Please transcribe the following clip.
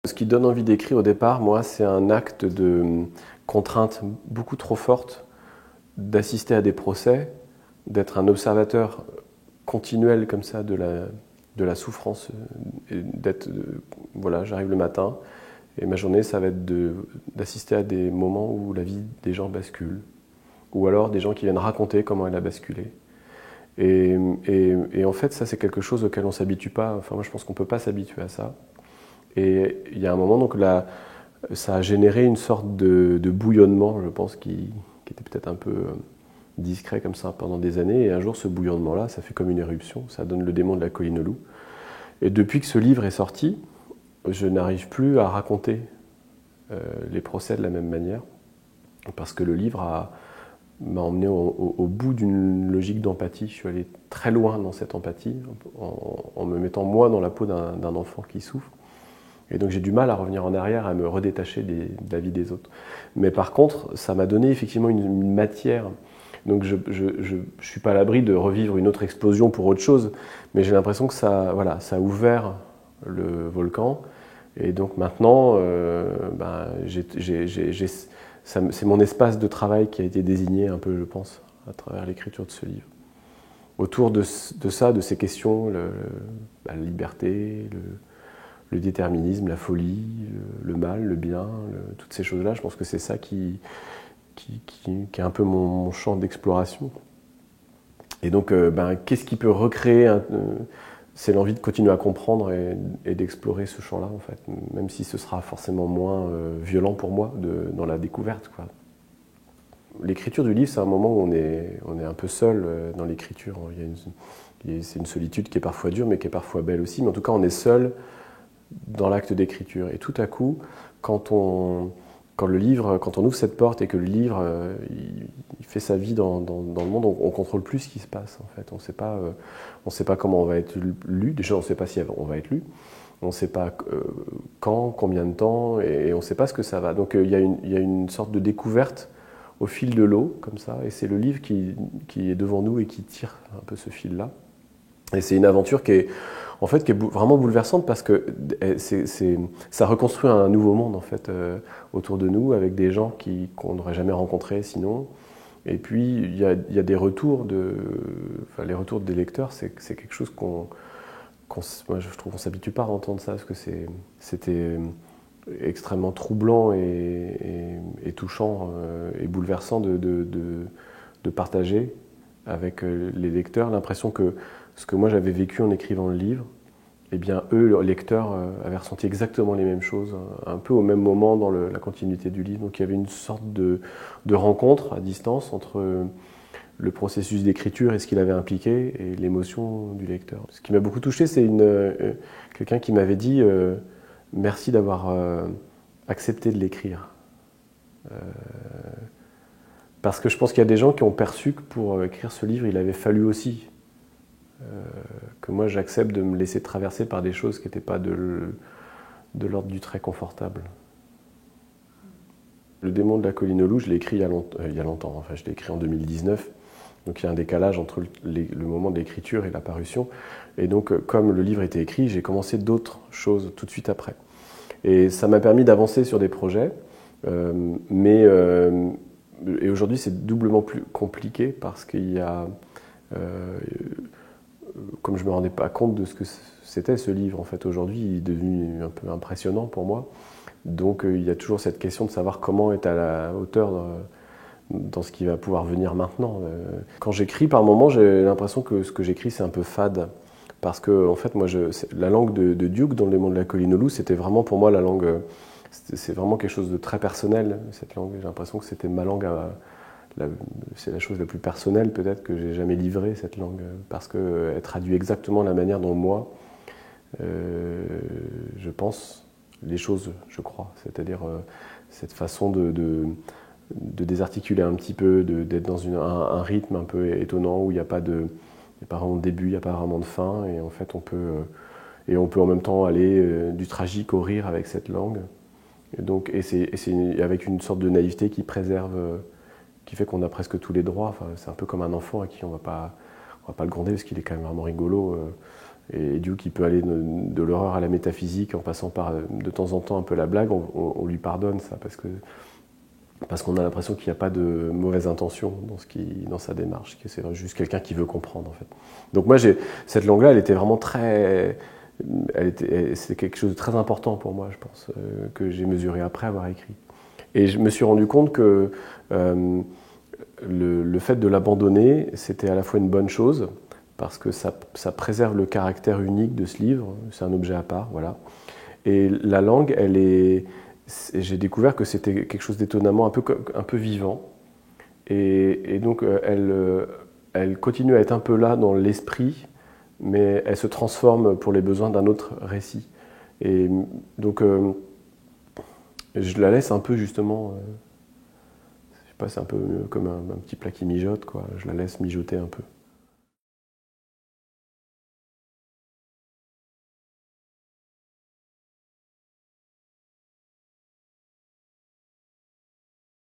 Ce qui donne envie d'écrire au départ, moi, c'est un acte de contrainte beaucoup trop forte, d'assister à des procès, d'être un observateur continuel comme ça de la souffrance, voilà, j'arrive le matin et ma journée, ça va être d'assister à des moments où la vie des gens bascule, ou alors des gens qui viennent raconter comment elle a basculé. Et en fait, ça, c'est quelque chose auquel on ne s'habitue pas. Enfin, moi, je pense qu'on ne peut pas s'habituer à ça. Et il y a un moment, donc là, ça a généré une sorte de bouillonnement, je pense, qui était peut-être un peu discret comme ça pendant des années. Et un jour, ce bouillonnement-là, ça fait comme une éruption. Ça donne le démon de la colline au loup. Et depuis que ce livre est sorti, je n'arrive plus à raconter les procès de la même manière. Parce que le livre m'a emmené au bout d'une logique d'empathie. Je suis allé très loin dans cette empathie, en me mettant moi dans la peau d'un enfant qui souffre. Et donc j'ai du mal à revenir en arrière, à me redétacher de la vie des autres. Mais par contre, ça m'a donné effectivement une matière. Donc je suis pas à l'abri de revivre une autre explosion pour autre chose, mais j'ai l'impression que ça a ouvert le volcan. Et donc maintenant, c'est mon espace de travail qui a été désigné un peu, je pense, à travers l'écriture de ce livre. Autour de ça, de ces questions, la liberté, le déterminisme, la folie, le mal, le bien, toutes ces choses-là, je pense que c'est ça qui est un peu mon champ d'exploration. Et donc, qu'est-ce qui peut recréer c'est l'envie de continuer à comprendre et d'explorer ce champ-là, en fait, même si ce sera forcément moins violent pour moi dans la découverte, quoi. L'écriture du livre, c'est un moment où on est un peu seul dans l'écriture. C'est une solitude qui est parfois dure, mais qui est parfois belle aussi. Mais en tout cas, on est seul dans l'acte d'écriture. Et tout à coup, quand on ouvre cette porte et que le livre il fait sa vie dans le monde, on contrôle plus ce qui se passe, en fait. On sait pas comment on va être lu. Déjà, on ne sait pas si on va être lu. On ne sait pas quand, combien de temps, et on ne sait pas ce que ça va. Donc il y a une sorte de découverte au fil de l'eau, comme ça, et c'est le livre qui est devant nous et qui tire un peu ce fil-là. Et c'est une aventure qui est vraiment bouleversante parce que ça reconstruit un nouveau monde, en fait, autour de nous, avec des gens qu'on n'aurait jamais rencontrés sinon. Et puis il y a des retours les retours des lecteurs, c'est quelque chose moi, je trouve qu'on ne s'habitue pas à entendre ça, parce que c'était extrêmement troublant et touchant et bouleversant de partager avec les lecteurs l'impression que ce que moi j'avais vécu en écrivant le livre, eh bien eux, les lecteurs, avaient ressenti exactement les mêmes choses, un peu au même moment dans la continuité du livre. Donc il y avait une sorte de rencontre à distance entre le processus d'écriture et ce qu'il avait impliqué et l'émotion du lecteur. Ce qui m'a beaucoup touché, c'est quelqu'un qui m'avait dit merci d'avoir accepté de l'écrire. Parce que je pense qu'il y a des gens qui ont perçu que pour écrire ce livre, il avait fallu aussi que moi j'accepte de me laisser traverser par des choses qui n'étaient pas de l'ordre du très confortable. Le démon de la colline au loup, je l'ai écrit il y a longtemps, enfin je l'ai écrit en 2019. Donc il y a un décalage entre le moment de l'écriture et la parution. Et donc comme le livre était écrit, j'ai commencé d'autres choses tout de suite après. Et ça m'a permis d'avancer sur des projets. Et aujourd'hui c'est doublement plus compliqué parce qu'il y a... comme je ne me rendais pas compte de ce que c'était ce livre, en fait, aujourd'hui il est devenu un peu impressionnant pour moi. Donc il y a toujours cette question de savoir comment être à la hauteur dans ce qui va pouvoir venir maintenant. Quand j'écris, par moments, j'ai l'impression que ce que j'écris, c'est un peu fade. Parce que, en fait, moi, la langue de Duke dans Le démon de la colline au loup, c'était vraiment pour moi la langue... C'est vraiment quelque chose de très personnel, cette langue. J'ai l'impression que c'était ma langue c'est la chose la plus personnelle, peut-être, que j'ai jamais livrée, cette langue. Parce qu'elle traduit exactement la manière dont moi, je pense les choses, je crois. C'est-à-dire cette façon de désarticuler un petit peu, d'être dans un rythme un peu étonnant où il n'y a pas vraiment de début, il n'y a pas vraiment de fin, et en fait on peut en même temps aller du tragique au rire avec cette langue. Et c'est avec une sorte de naïveté qui préserve, qui fait qu'on a presque tous les droits. Enfin, c'est un peu comme un enfant à qui on va pas le gronder parce qu'il est quand même vraiment rigolo. Et Dieu qui peut aller de l'horreur à la métaphysique en passant par de temps en temps un peu la blague, on lui pardonne ça parce qu'on a l'impression qu'il n'y a pas de mauvaise intention dans sa démarche, que c'est juste quelqu'un qui veut comprendre en fait. Donc moi cette langue-là, elle était vraiment c'était quelque chose de très important pour moi, je pense, que j'ai mesuré après avoir écrit. Et je me suis rendu compte que le fait de l'abandonner, c'était à la fois une bonne chose, parce que ça préserve le caractère unique de ce livre, c'est un objet à part, voilà. Et la langue, j'ai découvert que c'était quelque chose d'étonnamment un peu vivant, et donc elle continue à être un peu là dans l'esprit, mais elle se transforme pour les besoins d'un autre récit. Et donc je la laisse un peu justement, je sais pas, c'est un peu comme un petit plat qui mijote, quoi. Je la laisse mijoter un peu.